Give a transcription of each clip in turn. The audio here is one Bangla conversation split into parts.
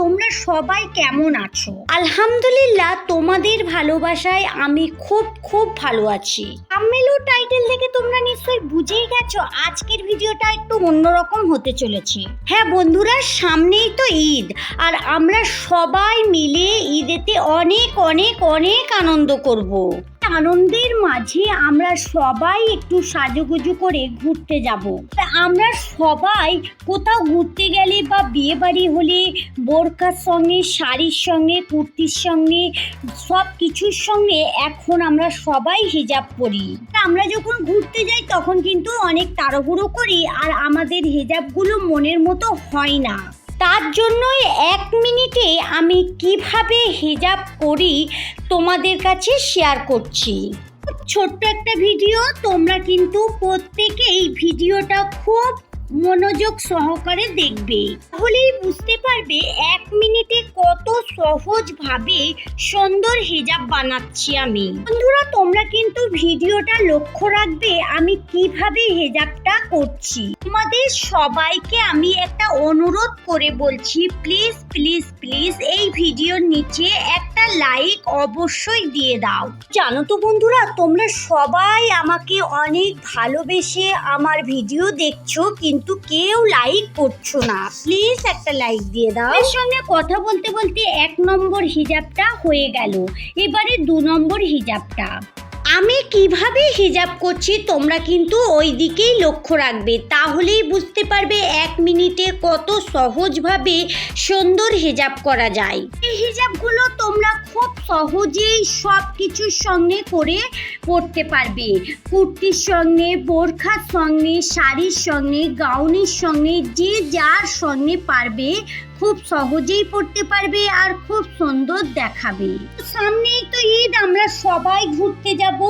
তোমরা সবাই কেমন আছো? আলহামদুলিল্লাহ, তোমাদের ভালোবাসায় আমি খুব খুব ভালো আছি। থাম্বনেল ও টাইটেল দেখে তোমরা নিশ্চয়ই বুঝেই গেছো আজকের ভিডিওটা একটু অন্যরকম হতে চলেছে। হ্যাঁ বন্ধুরা, সামনেই তো ঈদ, আর আমরা সবাই মিলে ঈদেতে অনেক অনেক অনেক আনন্দ করব। আনন্দের মাঝে আমরা সবাই একটু সাজুগুজু করে ঘুরতে যাব। আমরা সবাই কোথাও ঘুরতে গেলে বা বিয়ে বাড়ি হলে বোরকার সঙ্গে, শাড়ির সঙ্গে, কুর্তির সঙ্গে, সব কিছুর সঙ্গে এখন আমরা সবাই হিজাব পরি। আমরা যখন ঘুরতে যাই তখন কিন্তু অনেক তাড়াহুড়ো করি, আর আমাদের হিজাবগুলো মনের মতো হয় না। তার জন্যই 1 মিনিটে আমি কিভাবে হিজাব করি তোমাদের কাছে শেয়ার করছি। ছোট্ট একটা ভিডিও, তোমরা কিন্তু প্রত্যেকেই ভিডিওটা খুব মনোযোগ সহকারে দেখবে, তাহলেই বুঝতে পারবে 1 মিনিটে কত সহজভাবে সুন্দর হিজাব বানাচ্ছি আমি। বন্ধুরা, তোমরা কিন্তু ভিডিওটা লক্ষ্য রাখবে আমি কিভাবে হিজাবটা করছি। তোমাদের সবাইকে আমি একটা অনুরোধ করে বলছি, প্লিজ প্লিজ প্লিজ এই ভিডিওর নিচে একটা লাইক অবশ্যই দিয়ে দাও। জানো তো বন্ধুরা, তোমরা সবাই আমাকে অনেক ভালোবেসে আমার ভিডিও দেখছো, কিন্তু কেউ লাইক করছো না। প্লিজ একটা লাইক দিয়ে দাও। এর সঙ্গে কথা বলতে বলতে 1 নম্বর হিজাবটা হয়ে গেল, এবারে 2 নম্বর হিজাবটা। আমি কিভাবে হিজাব করছি তোমরা কিন্তু ওই দিকেই লক্ষ্য রাখবে, তাহলেই বুঝতে পারবে 1 মিনিটে কত সহজভাবে সুন্দর হিজাব করা যায়। এই হিজাবগুলো তোমরা খুব সহজেই সব কিছুর সঙ্গে করে পরতে পারবে। কুর্তির সঙ্গে, বোরখার সঙ্গে, শাড়ির সঙ্গে, গাউনের সঙ্গে, যে যার সঙ্গে পারবে খুব সহজেই পড়তে পারবে আর খুব সুন্দর দেখাবে। সামনেই তো ঈদ, আমরা সবাই ঘুরতে যাব,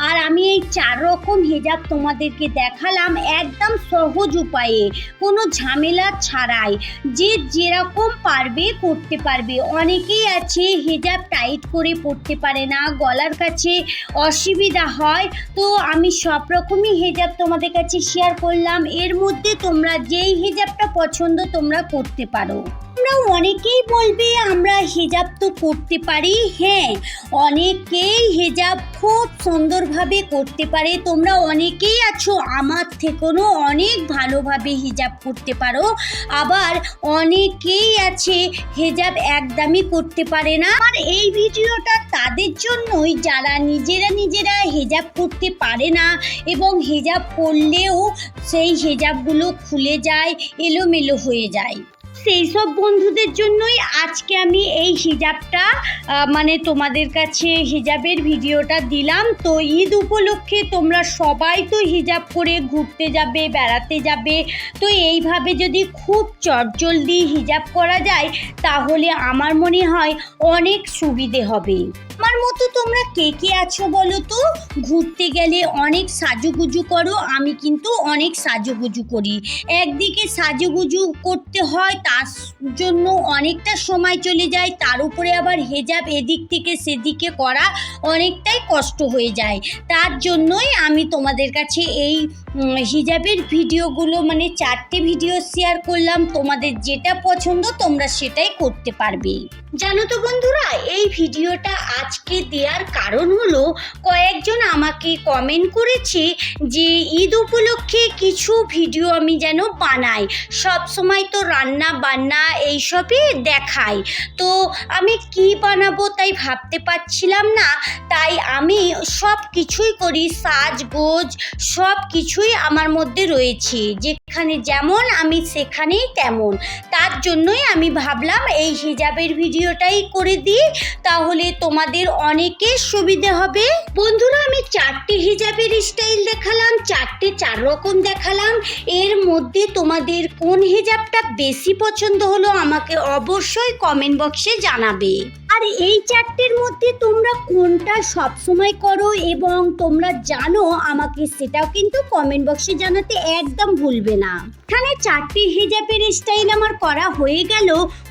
আর আমি এই 4 রকম হিজাব তোমাদেরকে দেখালাম একদম সহজ উপায়ে, কোনো ঝামেলা ছাড়াই, যে যেরকম পারবে করতে পারবে। অনেকেই আছে হিজাব টাইট করে পড়তে পারে না, গলার কাছে অসুবিধা হয়, তো আমি সব রকমই হিজাব তোমাদের কাছে শেয়ার করলাম। এর মধ্যে তোমরা যেই হিজাবটা পছন্দ তোমরা করতে পারো। তোমরা অনেকেই বলবে আমরা হিজাব তো করতে পারি। হ্যাঁ, অনেকেই হিজাব খুব সুন্দরভাবে করতে পারে। তোমরা অনেকেই আছো আমার থেকেও অনেক ভালোভাবে হিজাব করতে পারো, আবার অনেকেই আছে হিজাব একদমই করতে পারে না। আর এই ভিডিওটা তাদের জন্যই যারা নিজেরা হিজাব করতে পারে না, এবং হিজাব পরলেও সেই হিজাবগুলো খুলে যায়, এলোমেলো হয়ে যায়। সেই সব বন্ধুদের জন্যই আজকে আমি এই হিজাবটা তোমাদের কাছে হিজাবের ভিডিওটা দিলাম। তো ঈদ উপলক্ষে তোমরা সবাই তো হিজাব করে ঘুরতে যাবে, বেড়াতে যাবে, তো এইভাবে যদি খুব চটজলদি হিজাব করা যায় তাহলে আমার মনে হয় অনেক সুবিধে হবে। আমার মতো তোমরা কে কে আছো বলো তো? ঘুরতে গেলে অনেক সাজুগুজু করো, আমি কিন্তু অনেক সাজুগুজু করি। একদিকে সাজুগুজু করতে হয়, তার জন্য অনেকটা সময় চলে যায়, তার উপরে আবার হিজাব এদিক থেকে সেদিকে করা অনেকটাই কষ্ট হয়ে যায়। তার জন্যই আমি তোমাদের কাছে এই হিজাবের ভিডিওগুলো 4টে ভিডিও শেয়ার করলাম। তোমাদের যেটা পছন্দ তোমরা সেটাই করতে পারবে। জানো তো বন্ধুরা, এই ভিডিওটা আজকে দেওয়ার কারণ হলো কয়েকজন আমাকে কমেন্ট করেছে যে ঈদ উপলক্ষে কিছু ভিডিও আমি যেন বানাই, সব সময় তো রান্না বান্না এইসবই দেখাই, তো আমি কি বানাবো তাই ভাবতে পারছিলাম না। তাই আমি সব কিছুই করি, সাজগোজ সব কিছুই আমার মধ্যে রয়েছে, যেখানে যেমন আমি সেখানেই তেমন। তার জন্যই আমি ভাবলাম এই হিজাবের ভিডিওটাই করে দিই, তাহলে তোমাদের অনেকের সুবিধে হবে। বন্ধুরা, আমি 4টে হিজাবের স্টাইল দেখালাম, 4 রকম দেখালাম। এর মধ্যে তোমাদের কোন হিজাবটা বেশি পছন্দ হলো আমাকে অবশ্যই কমেন্ট বক্সে জানাবে। আর এই 4টের মধ্যে তোমরা কোনটা সবসময় করো এবং তোমরা জানো আমাকে সেটাও কিন্তু কমেন্ট বক্সে জানাতে একদম ভুলবে না। এখানে 4টি হিজাবের স্টাইল আমার করা হয়ে গেল।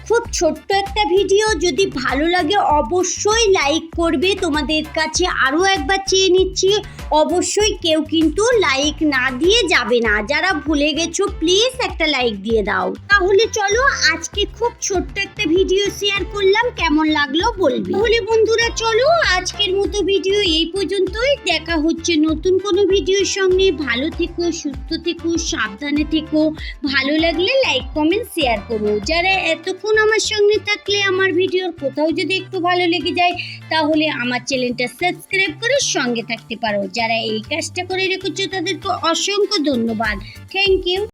খুব ছোট্ট একটা ভিডিও, যদি ভালো লাগে অবশ্যই লাইক করবে। তোমাদের কাছে আরও একবার চেয়ে নিচ্ছি, অবশ্যই কেউ কিন্তু লাইক না দিয়ে যাবে না। যারা ভুলে গেছো প্লিজ একটা লাইক দিয়ে দাও। তাহলে চলো, আজকে খুব ছোট্ট একটা ভিডিও শেয়ার করলাম, কেমন লাগলো বলবি। তাহলে বন্ধুরা চলো, আজকের মতো ভিডিও এই পর্যন্তই। দেখা হচ্ছে নতুন কোনো ভিডিওর সঙ্গে। ভালো থেকো, সুস্থ থেকো, সাবধানে থেকো। ভালো লাগলে লাইক কমেন্ট শেয়ার করো। যারা এতক্ষণ আমার সঙ্গে থাকলে, আমার ভিডিওর কোথাও যদি একটু ভালো লেগে যায়, তাহলে আমার চ্যানেলটা সাবস্ক্রাইব করে সঙ্গে থাকতে পারো। যারা এই কাজটা করে রেখেছো তাদেরকে অসংখ্য ধন্যবাদ। Thank you.